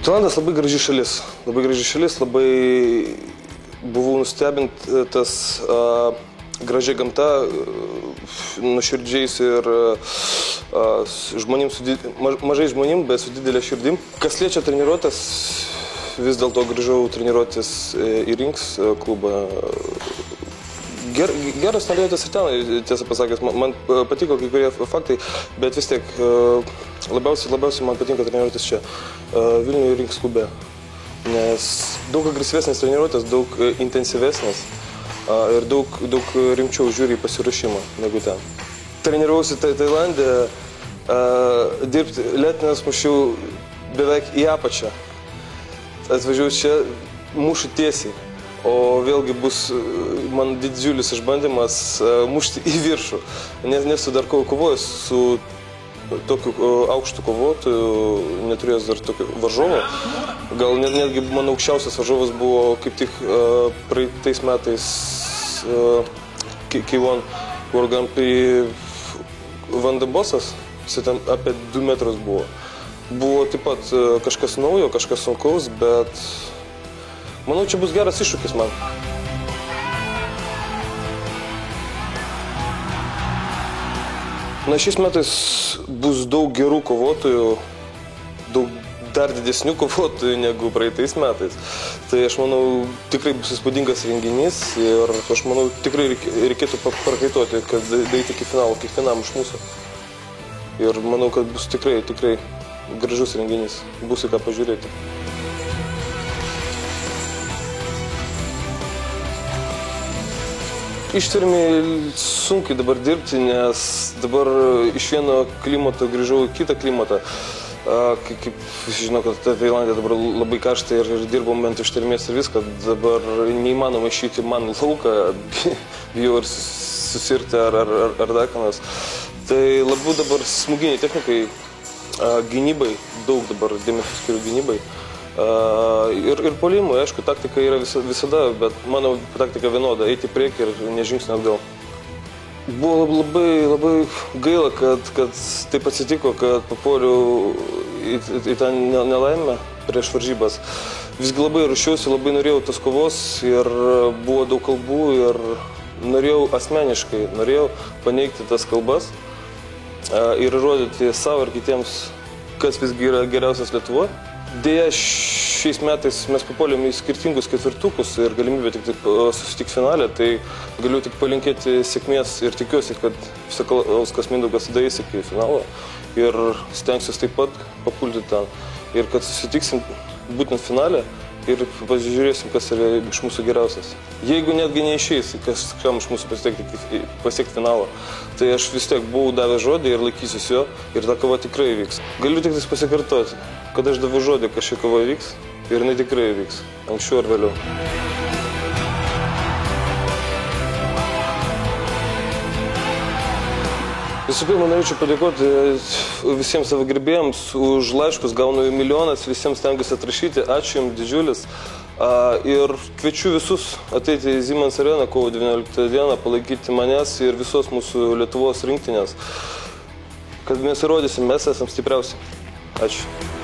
Tailandas labai graži šalis, labai buvau nustebintas gražia gamta, nuoširdžiais ir mažai žmonėm, bet su didelė širdim. Kas liečia treniruotės, vis dėlto grįžau treniruotis į Rinks klubą. Geras treniruotės ir ten, tiesą pasakęs, man patiko kai kurie faktai, bet vis tiek labiausiai man patinka treniruotis čia, Vilniuje Rinks klube. Nes daug agresyvesnės treniruotės, daug intensyvesnės ir daug rimčiau žiūri į pasiruošimą negu ten. Treniravausi Tailande, dirbti letinės mušiau beveik į apačią. Atvažiavau čia, mušu tiesiai. O vėlgi bus man didžiulis išbandymas mušti į viršų. Nesu dar kovojęs su tokiu aukštu kovotoju, neturėjęs dar tokio varžovo. Gal netgi mano aukščiausias varžovas buvo kaip tik praeitais metais K1 World Grand Prix Van de Bosas, jis ten apie 2 metrus buvo. Buvo taip pat kažkas naujo, kažkas sunkaus, bet manau, čia bus geras iššūkis man. Na, šiais metais bus daug gerų kovotojų, daug dar didesnių kovotojų negu praeitais metais. Tai aš manau, tikrai bus įspūdingas renginys ir aš manau, tikrai reikėtų prakaituoti, kad daryti iki finalo, kiekvienam iš mūsų. Ir manau, kad bus tikrai gražus renginys, bus į ką pažiūrėti. Ištvermei sunkiai dabar dirbti, nes dabar iš vieno klimato grįžau į kitą klimatą. Kaip žinau, kad Tailandė dabar labai karšta ir dirbom bent ištvermės ir viską. Dabar neįmanoma išeiti man lauką, bijau ir susirgti ar dar ką nors. Tai labiau dabar smūginiai technikai, gynybai, daug dabar dėmesio skiriu gynybai. Ir puolimui, aišku, taktika yra visada, bet mano taktika vienoda, eiti į priekį ir ne žingsnį atgal. Buvo labai gaila, kad taip atsitiko, kad papuoliau į tą nelaimę prieš varžybas. Visgi labai ruošiausi, labai norėjau tos kovos ir buvo daug kalbų ir norėjau asmeniškai, paneigti tas kalbas ir įrodyti savo ir kitiems, kas visgi yra geriausias Lietuvoje. Deja, šiais metais mes papuolėm į skirtingus ketvirtukus ir galimybę tik susitikti finale, tai galiu tik palinkėti sėkmės ir tikiuosi, kad Sakalauskas Mindaugas daeis iki finalo ir stengsiuosi taip pat papulti ten. Ir kad susitiksim būtent finale ir pasižiūrėsim, kas yra iš mūsų geriausias. Jeigu netgi neišeis, kam iš mūsų pasiekti finalą, tai aš vis tiek buvau davęs žodį ir laikysiuos jo ir ta kova tikrai vyks. Galiu tik pasikartoti, kad aš daviau žodį, kad ši kova vyks ir jinai tikrai vyks, anksčiau ar vėliau. Visų pirma, norėčiau padėkoti visiems savo gerbėjams už laiškus, gaunu milijonas, visiems stengiuosi atrašyti, ačiū jums didžiulis. Ir kviečiu visus ateiti į Siemens areną kovo 19 dieną, palaikyti manęs ir visos mūsų Lietuvos rinktinės. Kad mes įrodysim, mes esam stipriausi. Ačiū.